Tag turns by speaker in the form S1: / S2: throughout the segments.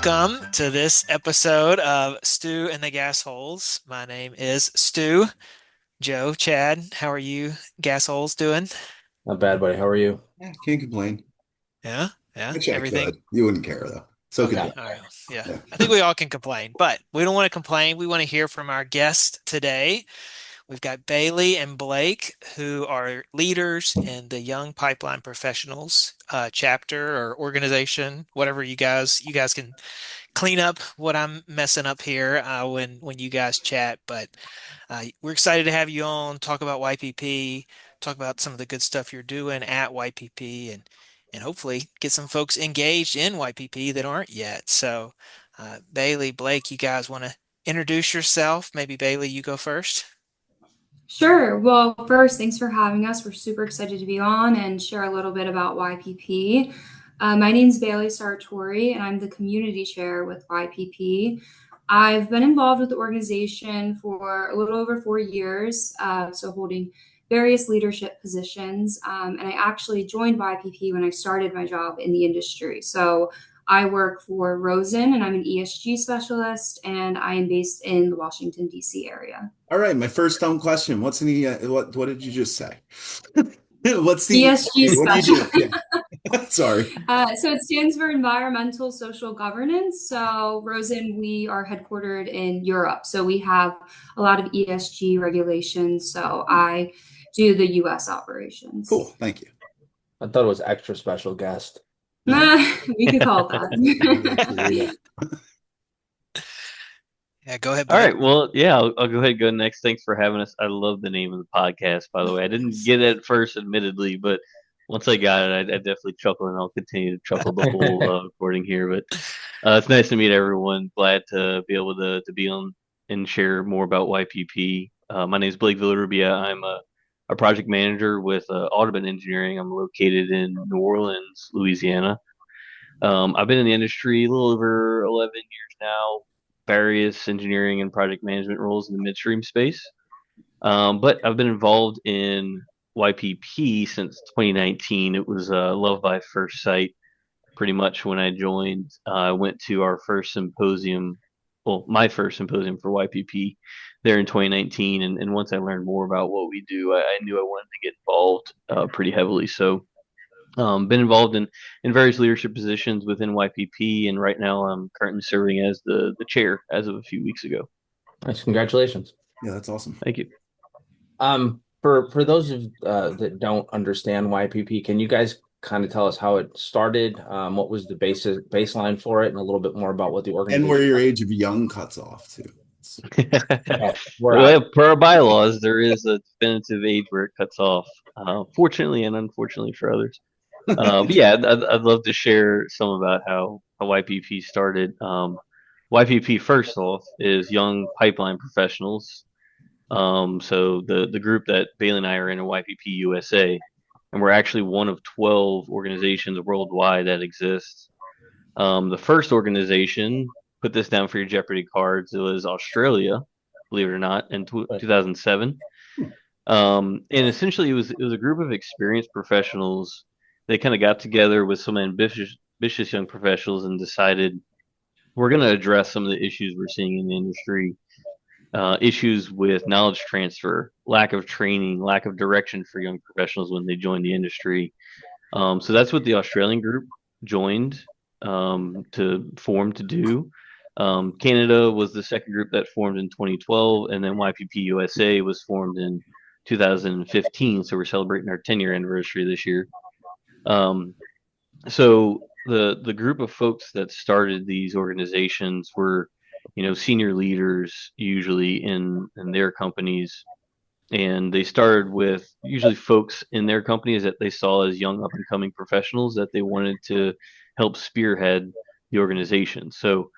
S1: Welcome to this episode of Stu and the Gasholes. My name is Stu. Joe, Chad, how are you Gasholes doing?
S2: Not bad, buddy. How are you?
S3: Yeah, can't complain.
S1: Yeah, yeah,
S3: Actually, I
S1: everything.
S3: could. You wouldn't care though. So could
S1: Okay,
S3: you.
S1: all right. Yeah,
S3: Yeah.
S1: I think we all can complain, but we don't want to complain. We want to hear from our guest today. We've got Bailey and Blake, who are leaders in the Young Pipeline Professionals chapter or organization, whatever you guys can clean up what I'm messing up here when you guys chat. But we're excited to have you on, talk about YPP, talk about some of the good stuff you're doing at YPP, and hopefully get some folks engaged in YPP that aren't yet. So, Bailey, Blake, you guys want to introduce yourself? Maybe Bailey, you go first.
S4: Sure. Well, first, thanks for having us. We're super excited to be on and share a little bit about YPP. My name's Bailey Sartori, and I'm the community chair with YPP. I've been involved with the organization for a little over 4 years, so holding various leadership positions. And I actually joined YPP when I started my job in the industry. So I work for Rosen, and I'm an ESG specialist, and I am based in the Washington, D.C. area.
S3: All right. My first dumb question. What's an what did you just say? What's the
S4: ESG
S3: what do you do?
S4: specialist.
S3: Yeah. Sorry.
S4: So it stands for Environmental Social Governance. So Rosen, we are headquartered in Europe. So we have a lot of ESG regulations. So I do the US
S3: Cool.
S4: operations.
S3: Thank you.
S2: I thought it was extra special guest.
S3: No.
S4: We could call it that.
S1: Yeah, go ahead,
S5: All
S1: Blake.
S5: right. Well, yeah, I'll go ahead and go next. Thanks for having us. I love the name of the podcast, by the way. I didn't get it at first, admittedly, but once I got it, I definitely chuckled, and I'll continue to chuckle the whole recording here. But it's nice to meet everyone. Glad to be able to be on and share more about YPP. My name is Blake Villarrubia. I'm a project manager with Audubon Engineering. I'm located in New Orleans, Louisiana. I've been in the industry a little over 11 years now, various engineering and project management roles in the midstream space. But I've been involved in YPP since 2019. It was love by first sight. Pretty much when I joined, I went to our first symposium, well, my first symposium for YPP there in 2019. And once I learned more about what we do, I knew I wanted to get involved pretty heavily. So been involved in various leadership positions within YPP, and right now I'm currently serving as the chair as of a few weeks ago.
S2: Nice, congratulations.
S3: Yeah, that's awesome.
S5: Thank you.
S2: For those of that don't understand YPP, can you guys kind of tell us how it started? What was the baseline for it, and a little bit more about what the
S3: And where
S2: organization
S3: your age of young cuts off too.
S2: where I
S5: Well, per our bylaws, there is a definitive age where it cuts off. Fortunately and unfortunately for others. But yeah, I'd love to share some about how YPP started. YPP, first off, is Young Pipeline Professionals. So the group that Bailey and I are in YPP USA, and we're actually one of 12 organizations worldwide that exists. The first organization, put this down for your Jeopardy cards, it was Australia, believe it or not, in 2007. And essentially, it was a group of experienced professionals. They kind of got together with some ambitious young professionals and decided we're going to address some of the issues we're seeing in the industry, issues with knowledge transfer, lack of training, lack of direction for young professionals when they join the industry. So that's what the Australian group joined to form to do. Canada was the second group that formed in 2012, and then YPP USA was formed in 2015. So we're celebrating our 10-year anniversary this year. Um, so the group of folks that started these organizations were, senior leaders usually in their companies, and they started with usually folks in their companies that they saw as young up and coming professionals that they wanted to help spearhead the organization. So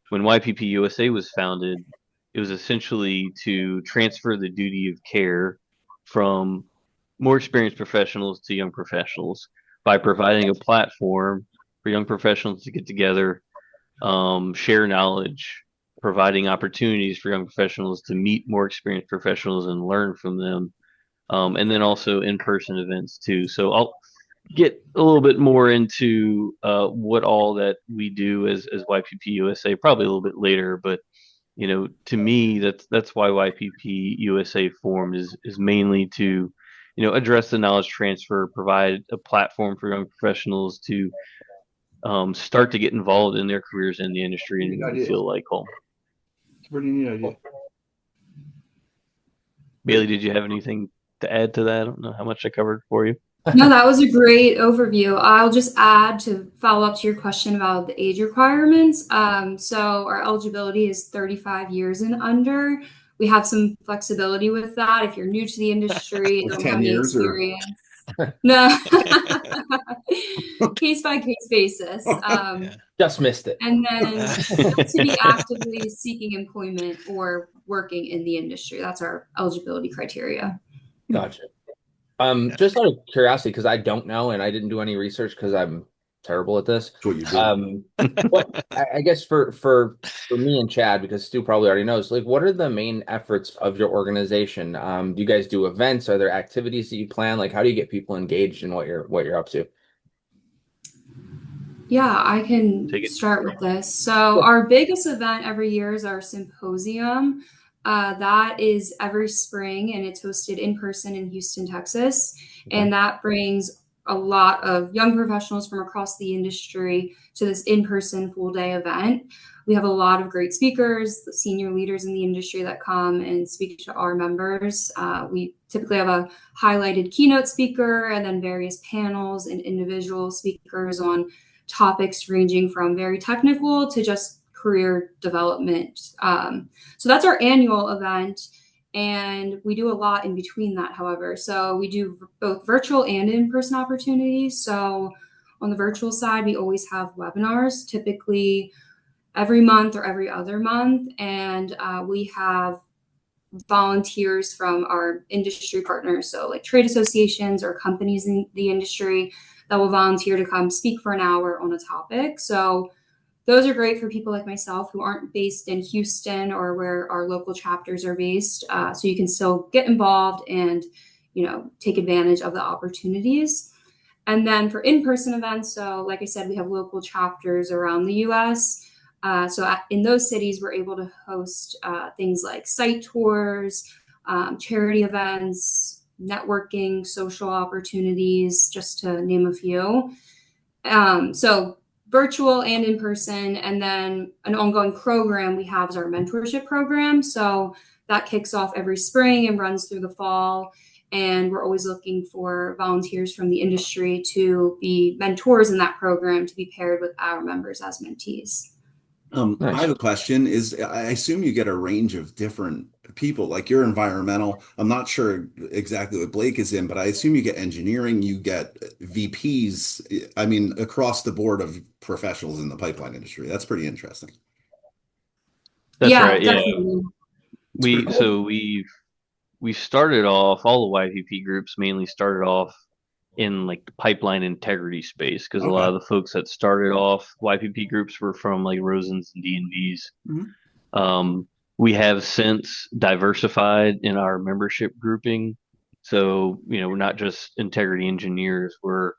S5: when YPP USA was founded, it was essentially to transfer the duty of care from more experienced professionals to young professionals by providing a platform for young professionals to get together, share knowledge, providing opportunities for young professionals to meet more experienced professionals and learn from them, and then also in-person events too. So get a little bit more into what all that we do as YPP USA probably a little bit later, but to me, that's why YPP USA formed is mainly to, address the knowledge transfer, provide a platform for young professionals to start to get involved in their careers in the industry and feel like home.
S3: It's a pretty neat idea.
S5: Bailey, did you have anything to add to that? I don't know how much I covered for you.
S4: No, that was a great overview. I'll just add to follow up to your question about the age requirements. So our eligibility is 35 years and under. We have some flexibility with that. If you're new to the industry,
S3: Like
S4: don't
S3: 10
S4: have any
S3: years or
S4: experience. No, case by case basis.
S1: Yeah.
S2: Just missed it.
S4: And then to be actively seeking employment or working in the industry. That's our eligibility criteria.
S2: Gotcha. Just out of curiosity, because I don't know and I didn't do any research because I'm terrible at this.
S3: That's what you do.
S2: What I guess for me and Chad, because Stu probably already knows, like what are the main efforts of your organization? Do you guys do events? Are there activities that you plan? Like how do you get people engaged in what you're up to?
S4: Yeah, I
S5: Take
S4: can
S5: it.
S4: start with this. So our biggest event every year is our symposium. That is every spring and it's hosted in person in Houston, Texas. And that brings a lot of young professionals from across the industry to this in-person full day event. We have a lot of great speakers, senior leaders in the industry that come and speak to our members. We typically have a highlighted keynote speaker and then various panels and individual speakers on topics ranging from very technical to just career development. So that's our annual event. And we do a lot in between that, however. So we do both virtual and in-person opportunities. So on the virtual side, we always have webinars, typically every month or every other month. And we have volunteers from our industry partners, so like trade associations or companies in the industry that will volunteer to come speak for an hour on a topic. So those are great for people like myself who aren't based in Houston or where our local chapters are based. So you can still get involved and, take advantage of the opportunities. And then for in-person events, so like I said, we have local chapters around the US. In those cities, we're able to host things like site tours, charity events, networking, social opportunities, just to name a few. So virtual and in person, and then an ongoing program we have is our mentorship program. So that kicks off every spring and runs through the fall. And we're always looking for volunteers from the industry to be mentors in that program to be paired with our members as mentees.
S3: I have a question I assume you get a range of different people, like you're environmental. I'm not sure exactly what Blake is in, but I assume you get engineering, you get VPs, I mean, across the board of professionals in the pipeline industry. That's pretty interesting.
S5: That's right. Yeah.
S4: Definitely.
S5: We started off, all the YPP groups mainly started off in like the pipeline integrity space because a lot of the folks that started off YPP groups were from like Rosens and D&Ds. We have since diversified in our membership grouping. So, we're not just integrity engineers, we're,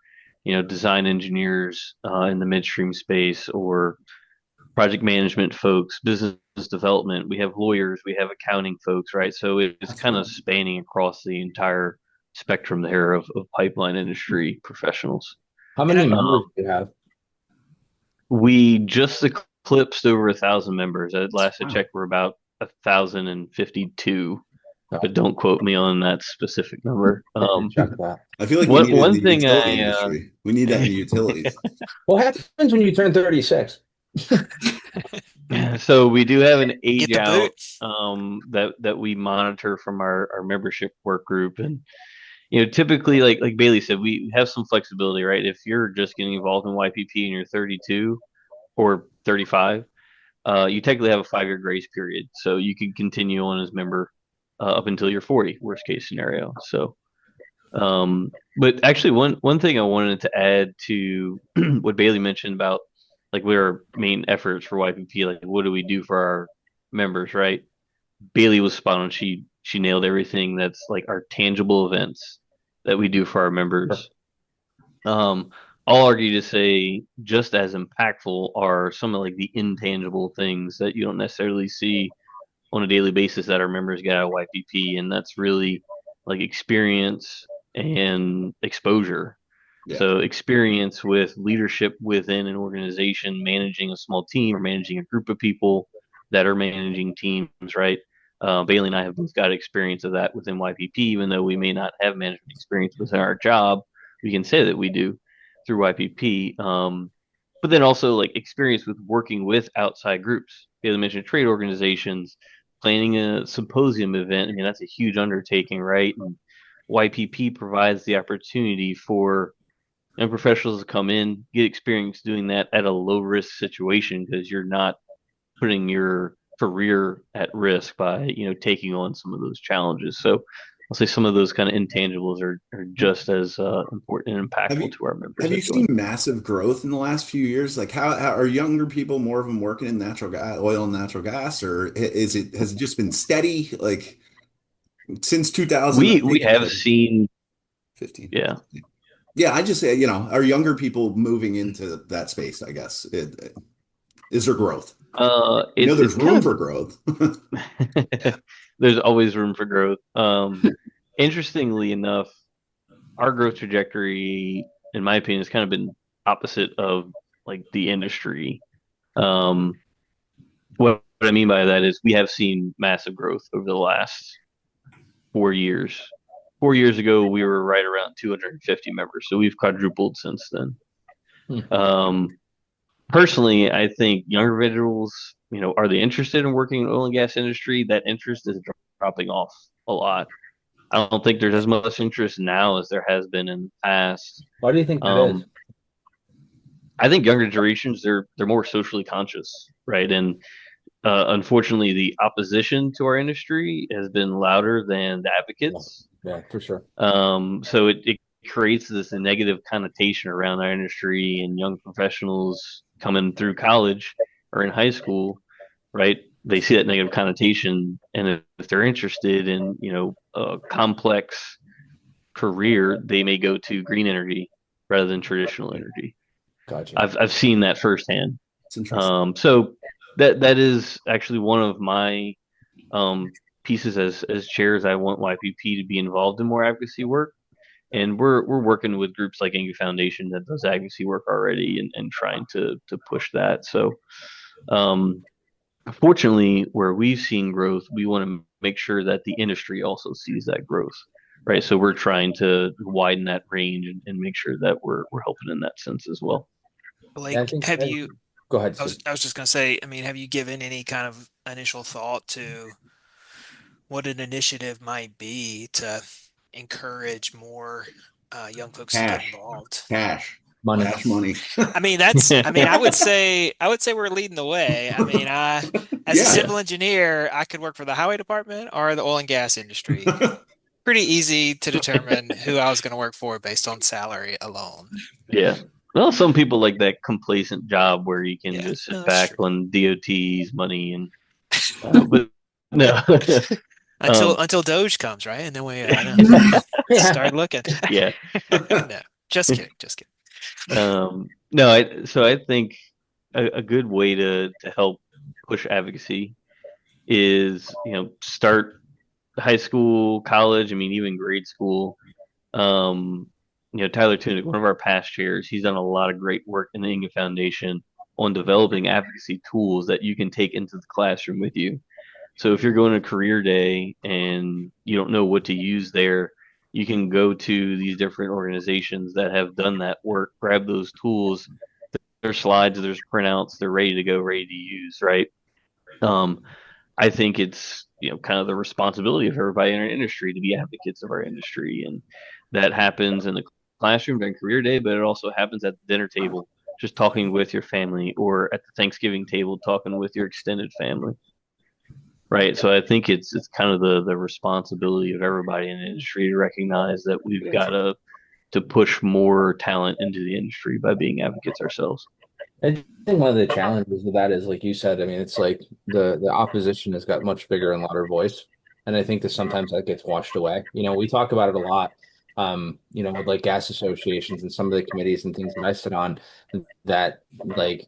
S5: design engineers in the midstream space or project management folks, business development. We have lawyers, we have accounting folks, right? So it's kind of spanning across the entire spectrum there of pipeline industry professionals.
S2: How many members do you have?
S5: We just eclipsed over 1,000 members. At last I checked, we're about 1,052. But don't quote me on that specific number.
S2: Check that.
S3: I feel like
S5: one thing
S3: industry. We need that in the utilities.
S2: What happens when you turn 36?
S5: So we do have an age out that we monitor from our membership work group, and typically like Bailey said, we have some flexibility, right? If you're just getting involved in YPP and you're 32 or 35, you technically have a 5-year grace period, so you can continue on as member up until you're 40, worst case scenario. So, but actually, one thing I wanted to add to what Bailey mentioned about like what our main efforts for YPP, like what do we do for our members, right? Bailey was spot on. She nailed everything. That's like our tangible events that we do for our members. Um, I'll argue to say just as impactful are some of like the intangible things that you don't necessarily see on a daily basis that our members get out of YPP, and that's really like experience and exposure.
S3: Yeah.
S5: So experience with leadership within an organization, managing a small team or managing a group of people that are managing teams, right? Bailey and I have both got experience of that within YPP, even though we may not have management experience within our job. We can say that we do through YPP. But then also like experience with working with outside groups. You mentioned trade organizations, planning a symposium event. I mean, that's a huge undertaking, right? And YPP provides the opportunity for young professionals to come in, get experience doing that at a low risk situation because you're not putting your career at risk by, taking on some of those challenges. So I'll say some of those kind of intangibles are just as important and
S3: Have
S5: impactful
S3: you
S5: to our members
S3: have
S5: that
S3: you seen
S5: join.
S3: massive growth in the last few years? Like how are younger people more of them working in natural gas, oil and natural gas, or has it just been steady like since 2000, I
S5: We
S3: think
S5: have seen,
S3: 15.
S5: yeah,
S3: Yeah, I just say, are younger people moving into that space, I guess. Is there growth? I know
S5: it's
S3: there's
S5: kind
S3: room
S5: of
S3: for growth.
S1: Yeah.
S5: there's always room for growth. Interestingly enough, our growth trajectory, in my opinion, has kind of been opposite of like the industry. Um, what I mean by that is we have seen massive growth over the last 4 years. 4 years ago, we were right around 250 members, so we've quadrupled since then.
S2: Hmm.
S5: Um, Personally, I think younger individuals, are they interested in working in the oil and gas industry? That interest is dropping off a lot. I don't think there's as much interest now as there has been in the past.
S2: Why do you think that is?
S5: Um, I think younger generations they're more socially conscious, right? And unfortunately, the opposition to our industry has been louder than the
S2: Yeah,
S5: advocates.
S2: yeah, for sure.
S5: So it creates this negative connotation around our industry and young professionals coming through college or in high school, right? They see that negative connotation, and if they're interested in, a complex career, they may go to green energy rather than traditional energy.
S2: Gotcha.
S5: I've seen that firsthand.
S3: It's interesting.
S5: So that is actually one of my um, pieces as chairs. I want YPP to be involved in more advocacy work, and we're working with groups like Angu Foundation that does advocacy work already, and trying to push that. So, um, fortunately, where we've seen growth, we want to make sure that the industry also sees that growth. Right, so we're trying to widen that range and make sure that we're helping in that sense as well.
S2: And I
S1: Blake,
S2: think,
S1: have you,
S2: go ahead,
S1: I was,
S2: Stu.
S1: I was just going to say, I mean, have you given any kind of initial thought to what an initiative might be to encourage more young folks to get
S3: Cash,
S1: involved?
S3: cash,
S2: Money.
S3: cash money.
S1: I mean, I would say we're leading the way. I mean, as a
S3: Yeah,
S1: civil engineer, I could work for the highway department or the oil and gas industry.
S3: yeah.
S1: Pretty easy to determine who I was going to work for based on salary alone.
S5: Yeah. Well, some people like that complacent job where you can
S1: Yeah,
S5: just sit
S1: no, that's
S5: back
S1: true.
S5: on DOT's money and but no.
S1: Until
S5: um
S1: until Doge comes, right? And then we know,
S2: Yeah.
S1: start looking.
S5: yeah.
S1: No, just kidding, just kidding.
S5: No, I think a good way to help push advocacy is, start high school, college, I mean even grade school. Um, Tyler Tunick, one of our past chairs, he's done a lot of great work in the Inga Foundation on developing advocacy tools that you can take into the classroom with you. So if you're going to career day and you don't know what to use there, you can go to these different organizations that have done that work, grab those tools, there's slides, there's printouts, they're ready to go, ready to use, right? Um, I think it's kind of the responsibility of everybody in our industry to be advocates of our industry, and that happens in the classroom during career day, but it also happens at the dinner table, just talking with your family, or at the Thanksgiving table, talking with your extended family, right? So I think it's kind of the responsibility of everybody in the industry to recognize that we've
S2: Yeah.
S5: got to push more talent into the industry by being advocates ourselves.
S2: I think one of the challenges of that is, like you said, I mean, it's like the opposition has got much bigger and louder voice. And I think that sometimes that gets washed away. We talk about it a lot. with like gas associations and some of the committees and things that I sit on, that like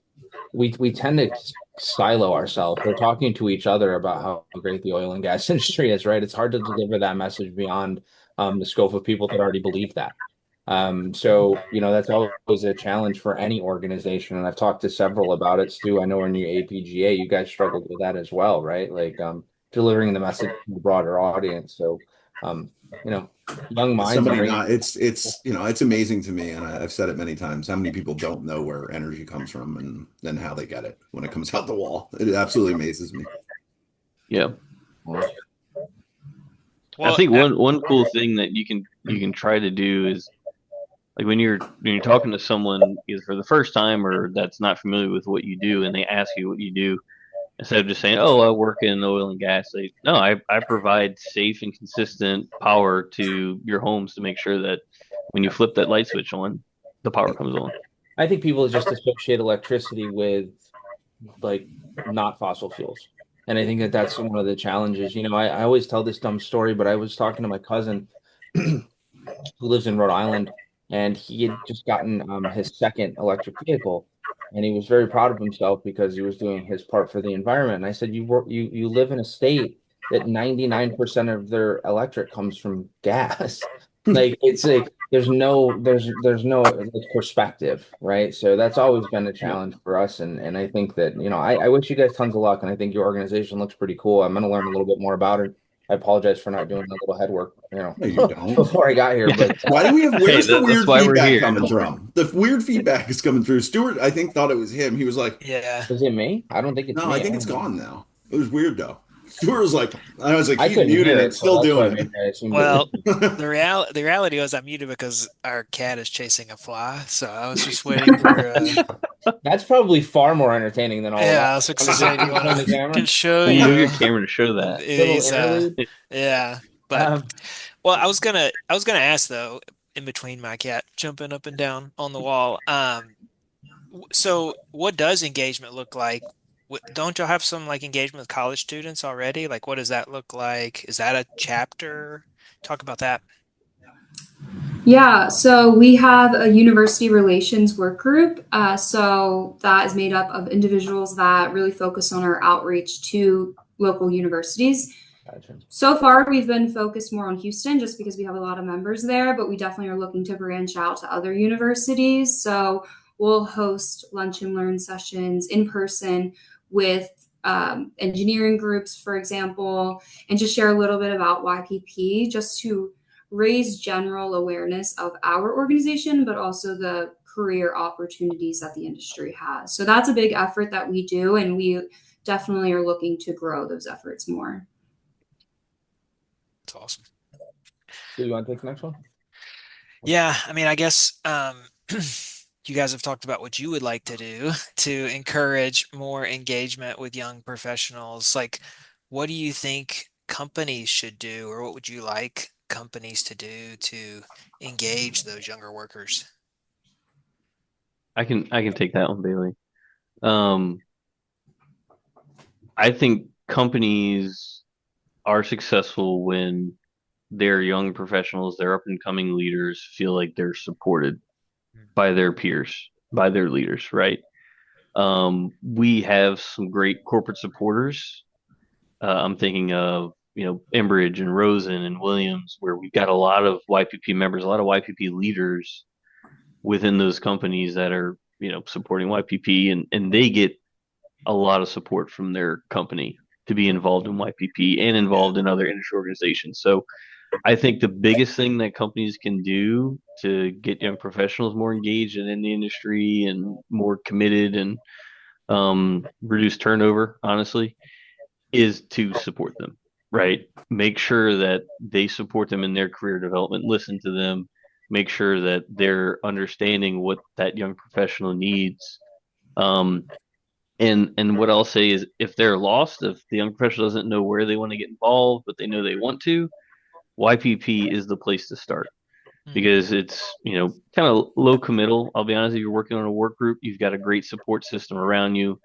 S2: we tend to silo ourselves. We're talking to each other about how great the oil and gas industry is, right? It's hard to deliver that message beyond the scope of people that already believe that. So that's always a challenge for any organization, and I've talked to several about it. Stu, I know in your APGA, you guys struggled with that as well, right? Like delivering the message to the broader audience. So, um, you know, young
S3: As
S2: minds and
S3: somebody
S2: bringing.
S3: not, it's amazing to me, and I've said it many times, how many people don't know where energy comes from and then how they get it when it comes out the wall. It absolutely amazes me.
S5: Yeah. I
S1: Well,
S5: think one cool thing that you can try to do is like when you're talking to someone either for the first time or that's not familiar with what you do and they ask you what you do, instead of just saying, "Oh, I work in oil and gas," they no, I provide safe and consistent power to your homes to make sure that when you flip that light switch on, the power comes on.
S2: I think people just associate electricity with like not fossil fuels. And I think that that's one of the challenges. I always tell this dumb story, but I was talking to my cousin who lives in Rhode Island, and he had just gotten his second electric vehicle, and he was very proud of himself because he was doing his part for the environment. And I said, you live in a state that 99% of their electric comes from gas. Like it's like there's no like, perspective, right? So that's always been a
S5: Yep.
S2: challenge for us, and I think that I wish you guys tons of luck, and I think your organization looks pretty cool. I'm going to learn a little bit more about it. I apologize for not doing a little head work,
S3: No, you don't.
S2: before I got here, but
S3: Why do we have,
S5: Hey,
S3: where's the
S5: that's
S3: weird
S5: why we're
S3: feedback
S5: here.
S3: coming from? The weird feedback is coming through. Stuart, I think, thought it was him. He was like,
S1: yeah.
S2: is it me? I don't think it's
S3: no, I
S2: me. I
S3: think it's
S2: don't know.
S3: gone now. It was weird though. Stuart was like, I was like,
S2: I
S3: he's
S2: couldn't
S3: muted
S2: hear
S3: it,
S2: it, so
S3: still
S2: that's why
S3: doing
S2: maybe I assumed it was
S1: Well,
S2: me.
S3: it.
S1: the reality was I muted because our cat is chasing a fly, so I was just waiting for
S2: That's probably far more entertaining than all of
S1: yeah,
S2: that.
S1: I was fixing to
S2: Want to
S1: say,
S2: take
S1: do you
S2: pictures on
S1: want
S2: the
S1: to
S2: camera?
S1: can show
S5: Well, move
S1: you
S5: your camera to show that.
S2: Little
S1: he's
S2: interlude.
S1: yeah, but
S2: Um,
S1: well, I was gonna ask though, in between my cat jumping up and down on the wall, so what does engagement look like? Don't y'all have some like engagement with college students already? Like, what does that look like? Is that a chapter? Talk about that.
S4: Yeah, so we have a university relations work group. So that is made up of individuals that really focus on our outreach to local universities.
S2: gotcha.
S4: So far, we've been focused more on Houston just because we have a lot of members there, but we definitely are looking to branch out to other universities. So we'll host lunch and learn sessions in person with engineering groups, for example, and just share a little bit about YPP just to raise general awareness of our organization, but also the career opportunities that the industry has. So that's a big effort that we do, and we definitely are looking to grow those efforts more.
S1: It's awesome.
S2: So you want to take the next one?
S1: Yeah, I mean, I guess you guys have talked about what you would like to do to encourage more engagement with young professionals. Like, what do you think companies should do, or what would you like companies to do to engage those younger workers?
S5: I can take that one, Bailey. Um, I think companies are successful when their young professionals, their up and coming leaders feel like they're supported by their peers, by their leaders, right? We have some great corporate supporters. I'm thinking of, Enbridge and Rosen and Williams, where we've got a lot of YPP members, a lot of YPP leaders within those companies that are, supporting YPP, and they get a lot of support from their company to be involved in YPP and
S1: Yeah.
S5: involved in other industry organizations. So I think the biggest thing that companies can do to get young professionals more engaged and in the industry and more committed and reduce turnover, honestly, is to support them, right? Make sure that they support them in their career development, listen to them, make sure that they're understanding what that young professional needs. Um, and what I'll say is if they're lost, if the young professional doesn't know where they want to get involved, but they know they want to, YPP is the place to start
S1: Hmm.
S5: because it's, kind of low committal. I'll be honest, if you're working on a work group, you've got a great support system around you,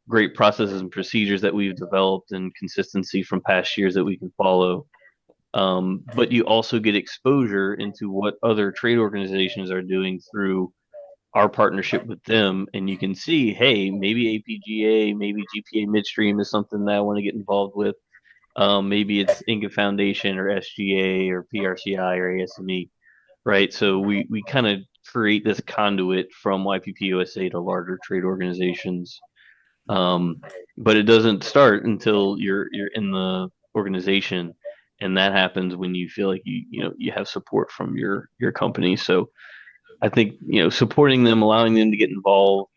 S5: great processes and procedures that we've developed and consistency from past years that we can follow. But you also get exposure into what other trade organizations are doing through our partnership with them, and you can see, hey, maybe APGA, maybe GPA Midstream is something that I want to get involved with. Maybe it's Inca Foundation or SGA or PRCI or ASME, right? So we kind of create this conduit from YPP USA to larger trade organizations. But it doesn't start until you're in the organization, and that happens when you feel like you have support from your company. So I think supporting them, allowing them to get involved,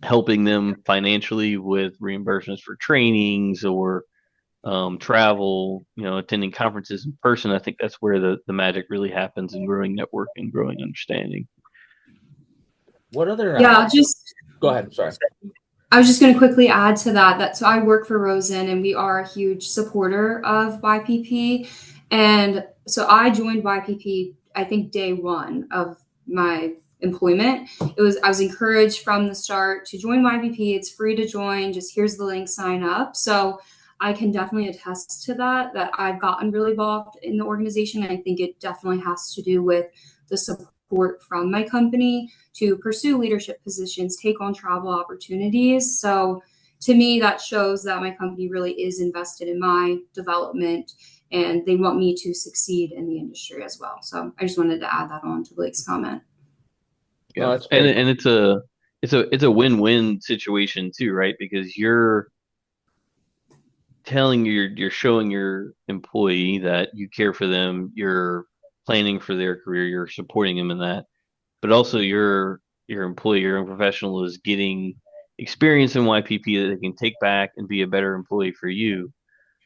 S5: helping them financially with reimbursements for trainings or travel, attending conferences in person. I think that's where the magic really happens in growing network and growing understanding.
S2: What other?
S4: Yeah, just
S2: Go ahead. Sorry.
S4: I was just going to quickly add to that so I work for Rosen and we are a huge supporter of YPP. And so I joined YPP, I think day one of my employment. I was encouraged from the start to join YPP. It's free to join. Just here's the link, sign up. So I can definitely attest to that I've gotten really involved in the organization. I think it definitely has to do with the support from my company to pursue leadership positions, take on travel opportunities. So to me, that shows that my company really is invested in my development and they want me to succeed in the industry as well. So I just wanted to add that on to Blake's comment.
S5: Yeah, that's and it's a win-win situation too, right? Because you're you're showing your employee that you care for them, you're planning for their career, you're supporting them in that, but also your employee, your young professional is getting experience in YPP that they can take back and be a better employee for you.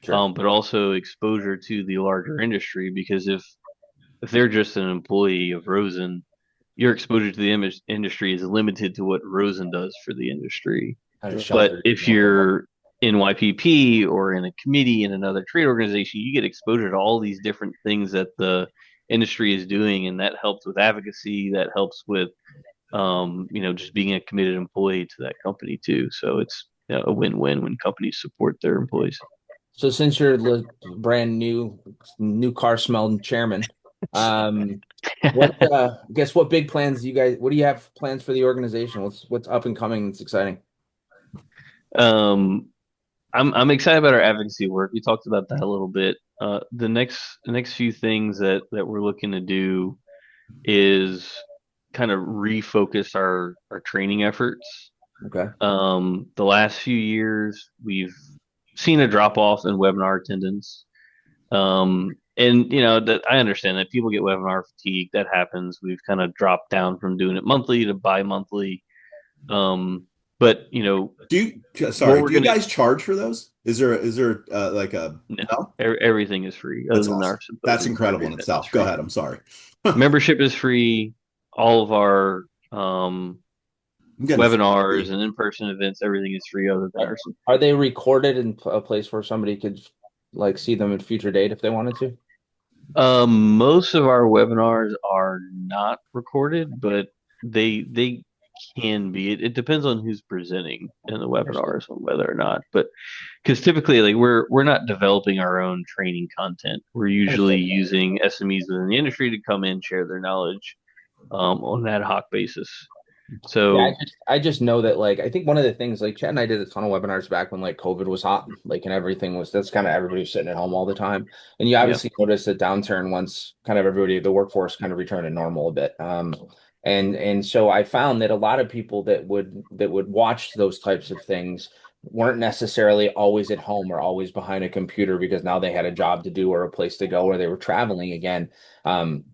S2: Sure.
S5: But also exposure to the larger industry, because if they're just an employee of Rosen, your exposure to the industry is limited to what Rosen does for the industry.
S2: Kind of
S5: But
S2: sheltered.
S5: if you're in YPP or in a committee in another trade organization, you get exposure to all these different things that the industry is doing, and that helps with advocacy. That helps with, just being a committed employee to that company too. So it's a win-win when companies support their employees.
S2: So since you're the brand new car smelling chairman, guess what big plans what do you have plans for the organization? What's up and coming that's exciting?
S5: Um, I'm excited about our advocacy work. We talked about that a little bit. The next few things that we're looking to do is kind of refocus our training efforts.
S2: Okay.
S5: The last few years we've seen a drop off in webinar attendance. And that I understand that people get webinar fatigue. That happens. We've kind of dropped down from doing it monthly to bi-monthly. But
S3: do you guys charge for those? Is there like a no?
S5: Everything is free other
S3: That's
S5: than our
S3: awesome. That's incredible in itself. Go ahead. I'm sorry.
S5: Membership is free. All of our webinars and in-person events, everything is free other than our support.
S2: Are they recorded in a place where somebody could see them at a future date if they wanted to?
S5: Most of our webinars are not recorded, but they can be. It depends on who's presenting in the webinars on whether or not. But because typically, like we're not developing our own training content. We're usually using SMEs within the industry to come in, share their knowledge on an ad hoc basis. So
S2: yeah, I just know that I think one of the things Chad and I did a ton of webinars back when COVID was hot, and everything that's kind of everybody was sitting at home all the time. And you obviously noticed a downturn once kind of the workforce kind of returned to normal a bit. And so I found that a lot of people that would watch those types of things weren't necessarily always at home or always behind a computer because now they had a job to do or a place to go or they were traveling again.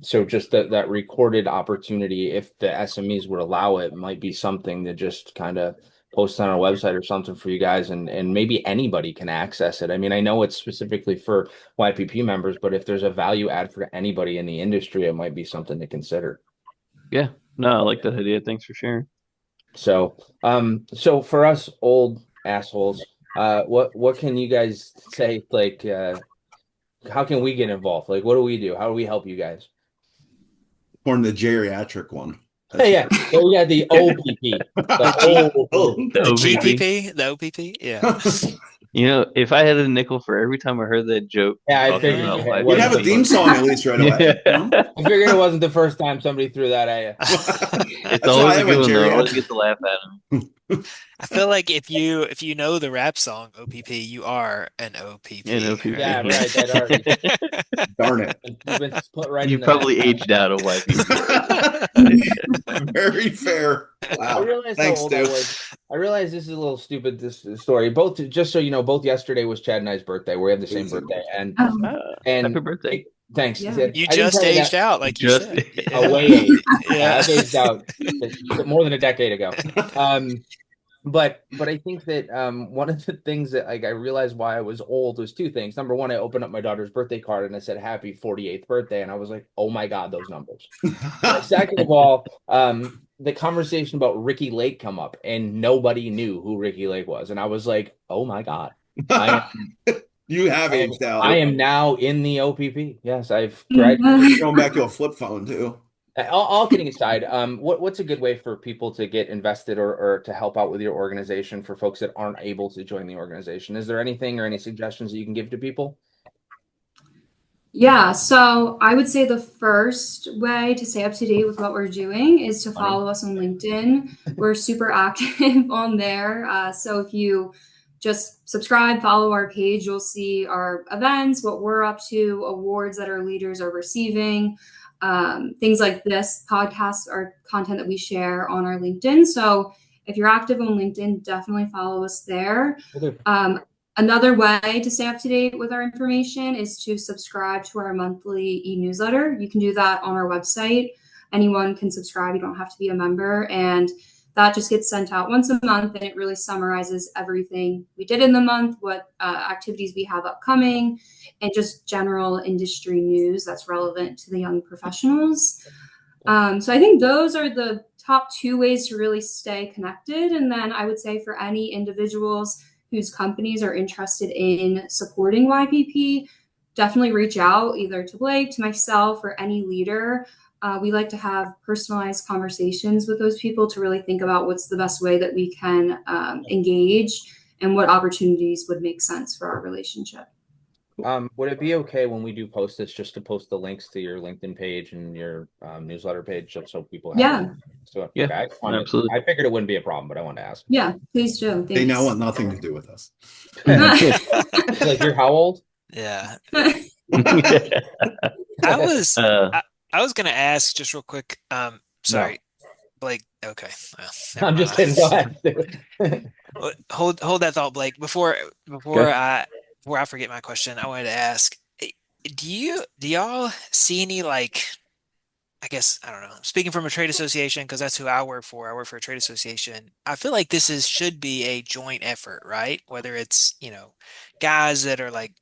S2: So just that recorded opportunity, if the SMEs would allow it, might be something to just kind of post on our website or something for you guys, and maybe anybody can access it. I mean, I know it's specifically for YPP members, but if there's a value add for anybody in the industry, it might be something to consider.
S5: Yeah, no, I like that idea. Thanks for sharing.
S2: So, so for us old assholes, what can you guys say? How can we get involved? What do we do? How do we help you guys?
S3: Or the geriatric one.
S2: Yeah. So we got the OPP.
S1: The OPP? The OPP? Yeah.
S5: If I had a nickel for every time I heard that joke
S2: Yeah, I
S5: talking
S2: figured
S5: about
S2: it
S3: You'd have
S2: wasn't
S3: a
S2: the
S5: YPP,
S3: theme
S2: first
S3: song
S2: time.
S3: at least right away.
S5: yeah,
S2: I figured it wasn't the first time somebody threw that at you.
S5: it's
S3: That's why
S5: always
S3: I
S5: a good
S3: went
S5: one though. I
S3: Jerry.
S5: always get to laugh at
S1: I feel like if you know the rap song OPP, you are an
S5: him.
S1: OPP,
S2: Yeah,
S1: right?
S2: right. That already
S3: Darn it.
S2: you've been put right
S5: You
S2: in the map.
S5: probably aged out of YPP.
S3: Very fair.
S2: I
S3: Wow.
S2: realized how
S3: Thanks,
S2: old I
S3: Stu.
S2: was. I realized this is a little stupid. This story. Both, just so you know, both yesterday was Chad and I's birthday. We have the same
S3: Amazing.
S2: birthday, and
S4: Um,
S5: Ah, happy
S2: and
S5: birthday.
S2: it, thanks.
S4: yeah.
S2: I
S1: You
S2: didn't
S1: just
S2: tell you
S1: aged
S2: that.
S1: out, like you
S5: Just
S1: said.
S2: A
S1: Yeah.
S2: way age. Yeah,
S1: Yeah.
S2: I've aged out more than a decade ago. Um, but I think that one of the things that like I realized why I was old was two things. Number one, I opened up my daughter's birthday card and I said happy 48th birthday, and I was like, oh my God, those numbers. Second of all, the conversation about Ricky Lake come up and nobody knew who Ricky Lake was. And I was like, oh my God. I
S3: You have
S2: I am
S3: aged out.
S2: I am now in the OPP. Yes, I've graduated.
S4: Mhm.
S3: Going back to a flip phone too.
S2: All kidding aside, what's a good way for people to get invested or to help out with your organization for folks that aren't able to join the organization? Is there anything or any suggestions that you can give to people?
S4: Yeah, so I would say the first way to stay up to date with what we're doing is to
S2: Funny.
S4: follow us on LinkedIn. We're super active on there. So if you just subscribe, follow our page, you'll see our events, what we're up to, awards that our leaders are receiving, things like this. Podcasts are content that we share on our LinkedIn. So if you're active on LinkedIn, definitely follow us there.
S2: Okay.
S4: Another way to stay up to date with our information is to subscribe to our monthly e-newsletter. You can do that on our website. Anyone can subscribe. You don't have to be a member. And that just gets sent out once a month and it really summarizes everything we did in the month, what activities we have upcoming, and just general industry news that's relevant to the young professionals. So I think those are the top two ways to really stay connected. And then I would say for any individuals whose companies are interested in supporting YPP, definitely reach out either to Blake, to myself, or any leader. We like to have personalized conversations with those people to really think about what's the best way that we can engage and what opportunities would make sense for our relationship.
S2: Would it be okay when we do post this just to post the links to your LinkedIn page and your newsletter page just so people have
S4: Yeah,
S2: them? So
S5: Yeah,
S2: okay,
S5: absolutely.
S2: I figured it wouldn't be a problem, but I wanted to ask.
S4: yeah, please do.
S3: They now
S4: Thanks.
S3: want nothing to do with us.
S2: Like you're how old?
S1: Yeah.
S5: Yeah.
S1: I was
S5: Uh,
S1: I was gonna ask just real quick.
S2: No,
S1: Sorry, Blake. Okay. Well, never
S2: I'm just kidding. Go
S1: mind.
S2: ahead.
S1: Hold that thought, Blake. Before before
S2: Okay.
S1: I before I forget my question, I wanted to ask, do y'all see any like I guess I don't know. Speaking from a trade association, because that's who I work for. I work for a trade association. I feel like this is should be a joint effort, right? Whether it's, guys that are like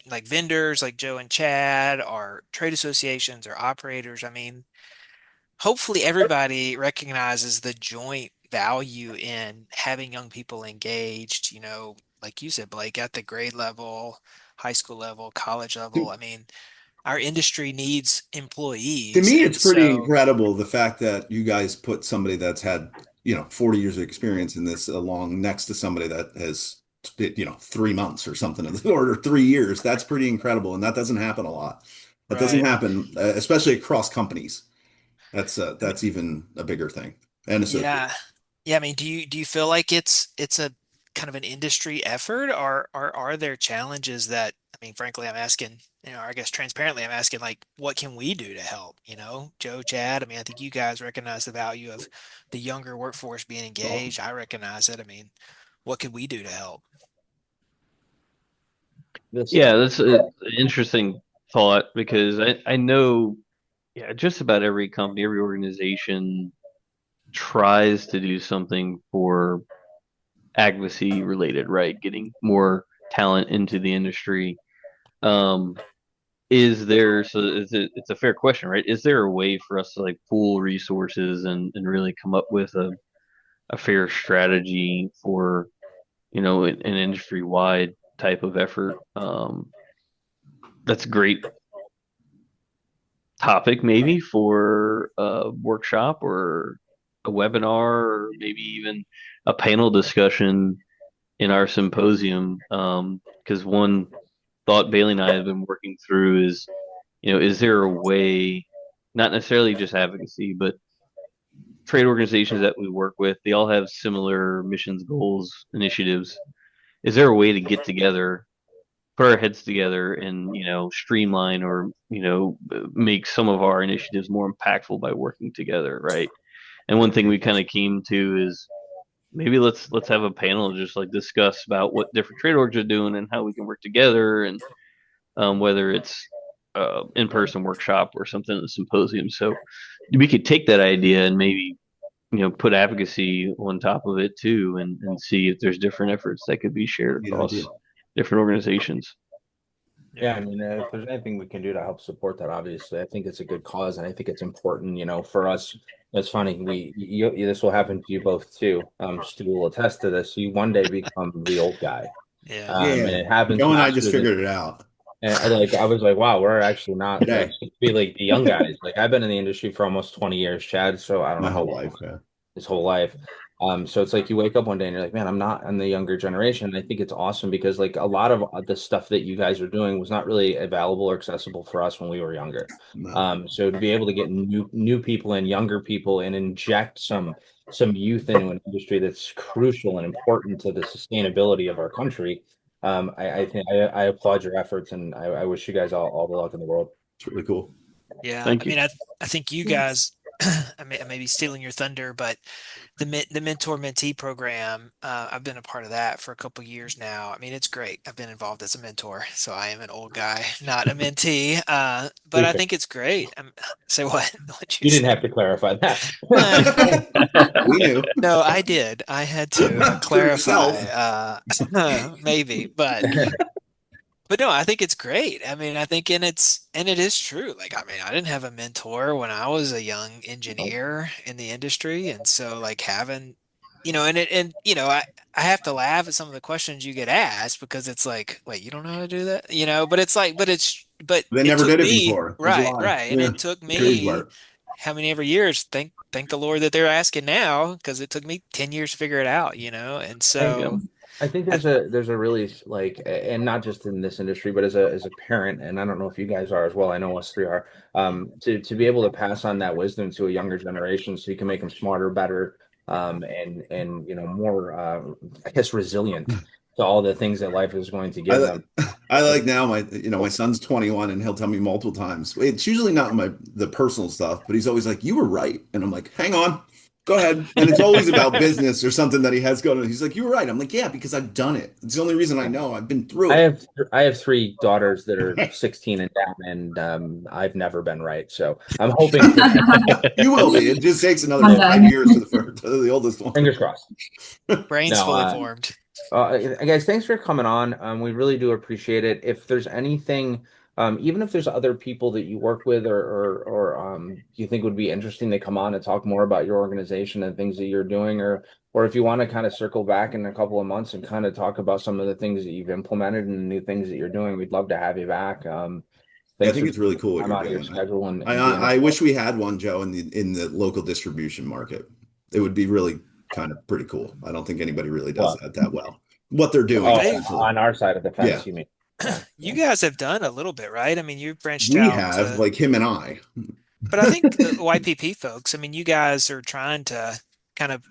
S1: like vendors like Joe and Chad, or trade associations or operators. I mean, hopefully everybody recognizes the joint value in having young people engaged, like you said, Blake, at the grade level, high school level, college level.
S3: To,
S1: I mean, our industry needs
S3: to
S1: employees.
S3: me,
S1: And
S3: it's pretty
S1: so,
S3: incredible the fact that you guys put somebody that's had, 40 years of experience in this along next to somebody that has, 3 months or something of the order, 3 years. That's pretty incredible. And that doesn't happen a lot. That doesn't
S1: right.
S3: happen, especially across companies.
S1: I mean,
S3: That's even a bigger thing. And associate.
S1: yeah. Yeah, I mean, do you feel like it's a kind of an industry effort, or are there challenges that, I mean, frankly, I'm asking, I guess transparently, I'm asking like, what can we do to help? Joe, Chad, I mean, I think you guys recognize the value of the younger workforce being engaged. I recognize it. I mean, what could we do to help?
S2: This
S5: yeah, that's an interesting thought because I know, yeah, just about every company, every organization tries to do something for advocacy related, right? Getting more talent into the industry. Um, it's a fair question, right? Is there a way for us to like pool resources and really come up with a fair strategy for, an industry wide type of effort? That's a great topic maybe for a workshop or a webinar or maybe even a panel discussion in our symposium, because one thought Bailey and I have been working through is, is there a way, not necessarily just advocacy, but trade organizations that we work with, they all have similar missions, goals, initiatives. Is there a way to get together, put our heads together, and streamline or make some of our initiatives more impactful by working together, right? And one thing we kind of came to is maybe let's have a panel just like discuss about what different trade orgs are doing and how we can work together, and whether it's in-person workshop or something at the symposium. So we could take that idea and maybe put advocacy on top of it too, and see if there's different efforts that could be shared
S3: Good idea.
S5: across different organizations.
S2: Yeah, I mean, if there's anything we can do to help support that, obviously, I think it's a good cause, and I think it's important. For us. It's funny. This will happen to you both too. Stu will attest to this. You one day become the old guy,
S1: Yeah.
S2: and
S3: Yeah.
S2: it happens
S3: Joe and I just
S2: faster than.
S3: figured it out
S2: And I was like, wow, we're actually not
S3: today.
S2: supposed to be like the young guys. Like I've been in the industry for almost 20 years, Chad. So I don't know
S3: My
S2: how
S3: whole
S2: long,
S3: life. Yeah.
S2: his whole life. So it's like you wake up one day and you're like, man, I'm the younger generation. And I think it's awesome because like a lot of the stuff that you guys are doing was not really available or accessible for us when we were younger.
S3: No.
S2: So to be able to get new people and younger people and inject some youth into an industry that's crucial and important to the sustainability of our country. I think I applaud your efforts and I wish you guys all the luck in the world.
S3: It's really cool.
S1: Yeah. I
S5: Thank you.
S1: mean, I think you guys, I may be stealing your thunder, but the mentor mentee program, I've been a part of that for a couple years now. I mean, it's great. I've been involved as a mentor, so I am an old guy, not a mentee. But I
S2: Okay.
S1: think it's great. Say what? What'd you
S2: You didn't
S1: say?
S2: have to clarify that.
S3: We knew
S1: No, I did. I had to
S3: for yourself.
S1: clarify, maybe, but no, I think it's great. I mean, I think and it is true. Like, I mean, I didn't have a mentor when I was a young engineer in the industry, and so like having, I have to laugh at some of the questions you get asked because it's like, wait, you don't know how to do that, but it's like, but
S3: They
S1: it
S3: never
S1: took
S3: did it
S1: me,
S3: before. That's
S1: right,
S3: why.
S1: right, and
S3: Yeah.
S1: it took
S3: Crazy
S1: me
S3: part.
S1: how many ever years? Thank the Lord that they're asking now because it took me 10 years to figure it out, and
S2: I
S5: Yeah.
S1: so.
S2: I think
S1: I,
S2: there's a really like and not just in this industry but as a parent and I don't know if you guys are as well. I know us three are to be able to pass on that wisdom to a younger generation so you can make them smarter, better, and more I guess resilient to all the things that life is going to
S3: I
S2: give them.
S3: I like now my son's 21 and he'll tell me multiple times. It's usually not the personal stuff, but he's always like, "You were right," and I'm like, "Hang on, go ahead." And it's always about business or something that he has going on. He's like, "You were right." I'm like, "Yeah, because I've done it. It's the only reason I know. I've been through
S2: I
S3: it."
S2: have I have three daughters that are 16 and down, and I've never been right. So I'm hoping for
S3: You will be. It just takes another
S4: One
S3: five
S4: day.
S3: years to the oldest one.
S2: fingers crossed.
S1: brain's
S2: No,
S1: fully formed.
S2: guys, thanks for coming on. We really do appreciate it. If there's anything, even if there's other people that you work with or you think would be interesting to come on and talk more about your organization and things that you're doing, or if you want to kind of circle back in a couple of months and kind of talk about some of the things that you've implemented and the new things that you're doing, we'd love to have you back.
S3: Yeah, I
S2: Thanks
S3: think
S2: for
S3: it's really
S2: taking
S3: cool what
S2: time
S3: you're
S2: out of your
S3: doing.
S2: schedule
S3: I
S2: and being.
S3: I wish we had one, Joe, in the local distribution market. It would be really kind of pretty cool. I don't think anybody really does
S2: Well,
S3: that well. What they're
S1: Well,
S3: doing,
S2: oh,
S3: essentially.
S2: on our side of the
S3: Yeah,
S2: fence, you mean? Yeah.
S1: you guys have done a little bit, right? I mean, you've branched
S3: we
S1: out
S3: have
S1: to,
S3: like him and I.
S1: but I think the YPP folks, I mean, you guys are trying to kind of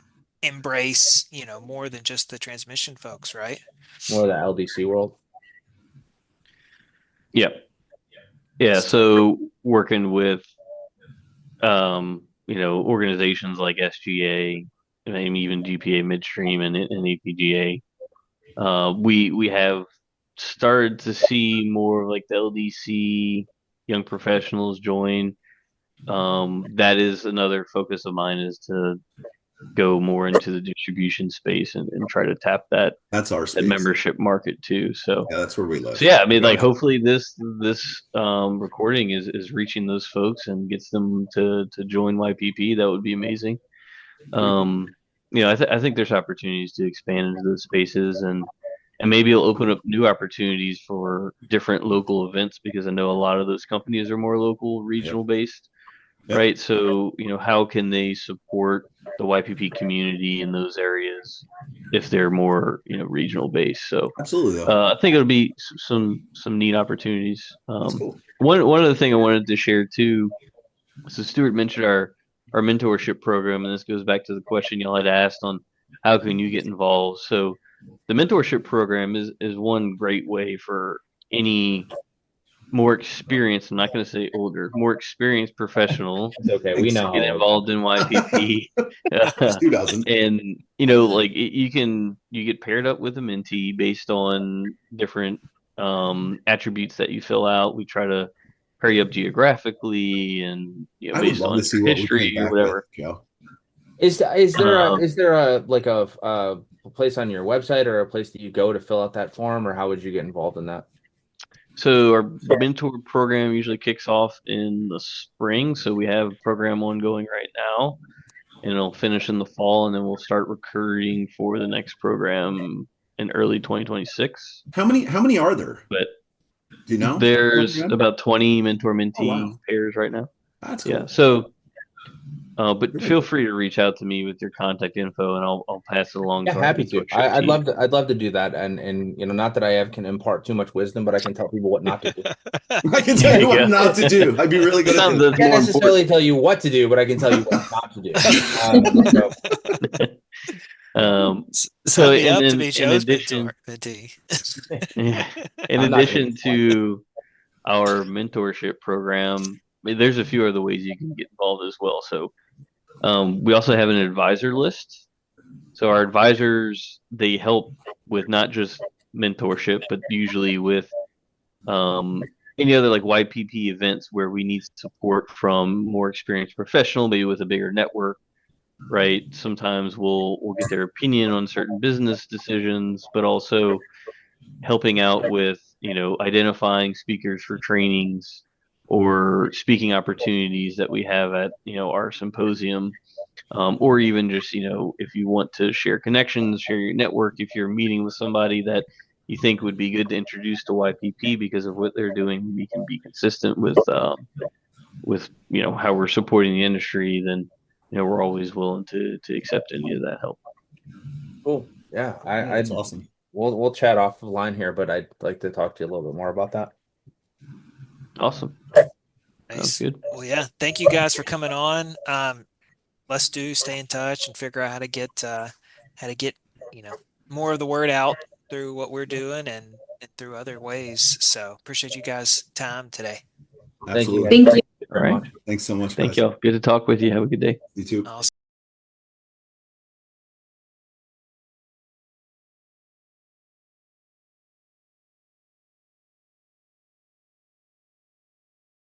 S1: embrace, more than just the transmission folks, right?
S2: More of the LDC world.
S5: Yeah. Yeah. So working with organizations like SGA and maybe even GPA Midstream and APGA, we have started to see more of like the LDC young professionals join. That is another focus of mine, is to go more into the distribution space and try to tap
S3: That's our
S5: that
S3: space.
S5: membership market too. So
S3: Yeah, that's where we live.
S5: yeah, I mean, like
S3: Gotcha.
S5: hopefully this recording is reaching those folks and gets them to join YPP. That would be amazing. Um, I think there's opportunities to expand into those spaces, and maybe it'll open up new opportunities for different local events, because I know a lot of those companies are more local,
S3: Yep.
S5: regional based.
S3: Yep.
S5: right? So, how can they support the YPP community in those areas if they're more, regional based? So,
S3: Absolutely, though.
S5: I think it'll be some neat opportunities.
S3: That's cool.
S5: One other thing I wanted to share too. So Stuart mentioned our mentorship program, and this goes back to the question y'all had asked on how can you get involved. So the mentorship program is one great way for any more experienced, I'm not going to say older, more experienced professional
S2: It's okay. We
S3: Thanks.
S2: know
S5: to get
S2: how old
S5: involved in YPP.
S3: Stu doesn't.
S5: And like you get paired up with a mentee based on different attributes that you fill out. We try to pair you up geographically and
S3: I would
S5: based
S3: love
S5: on
S3: to see
S5: your
S3: what we came
S5: history or
S3: back with,
S5: whatever.
S3: Joe.
S2: Is
S5: Um,
S2: there a like a place on your website or a place that you go to fill out that form, or how would you get involved in that?
S5: so our mentor program usually kicks off in the spring. So we have a program ongoing right now, and it'll finish in the fall, and then we'll start recruiting for the next program in early 2026.
S3: How many are there?
S5: But
S3: Do you know?
S5: there's about 20 mentor
S3: Oh,
S5: mentee
S3: wow.
S5: pairs right now.
S3: That's
S5: Yeah.
S3: cool.
S5: So, but
S3: Really
S5: feel
S3: cool.
S5: free to reach out to me with your contact info, and I'll pass it along
S2: Yeah,
S5: to our
S2: happy to.
S5: mentorship
S2: I'd
S5: team.
S2: I'd love to do that, and not that can impart too much wisdom, but I can tell people what not to do.
S3: I can tell
S5: There
S3: you
S5: you
S3: what
S5: go.
S3: not to do. I'd be really good at
S5: Sometimes
S3: this.
S5: that's
S2: I can't
S5: more
S2: necessarily
S5: important.
S2: tell you what to do, but I can tell you what not to do. So,
S5: Um, so
S1: Sign me
S5: and
S1: up to
S5: then
S1: be
S5: in
S1: Joe's
S5: addition,
S1: mentee.
S5: in
S2: I'm not going
S5: addition
S2: to.
S5: to our mentorship program, I mean, there's a few other ways you can get involved as well. So we also have an advisor list. So our advisors, they help with not just mentorship, but usually with um, any other like YPP events where we need support from more experienced professional, maybe with a bigger network, right? Sometimes we'll get their opinion on certain business decisions, but also helping out with identifying speakers for trainings or speaking opportunities that we have at our symposium, or even just if you want to share connections, share your network, if you're meeting with somebody that you think would be good to introduce to YPP because of what they're doing, we can be consistent with how we're supporting the industry, then we're always willing to accept any of that help.
S2: Cool. Yeah,
S3: Yeah, that's awesome.
S2: we'll chat off the line here, but I'd like to talk to you a little bit more about that.
S5: Awesome. Sounds
S1: Nice.
S5: good.
S1: Well, yeah. Thank you guys for coming on. Let's stay in touch and figure out how to get more of the word out through what we're doing and through other ways. So appreciate you guys' time today.
S2: Thank you
S3: Absolutely.
S2: guys
S4: Thank you.
S5: All
S2: very
S5: right.
S2: much.
S3: Thanks so much,
S5: Thank
S3: guys.
S5: y'all. Good to talk with you. Have a good day.
S3: You too.
S1: Awesome.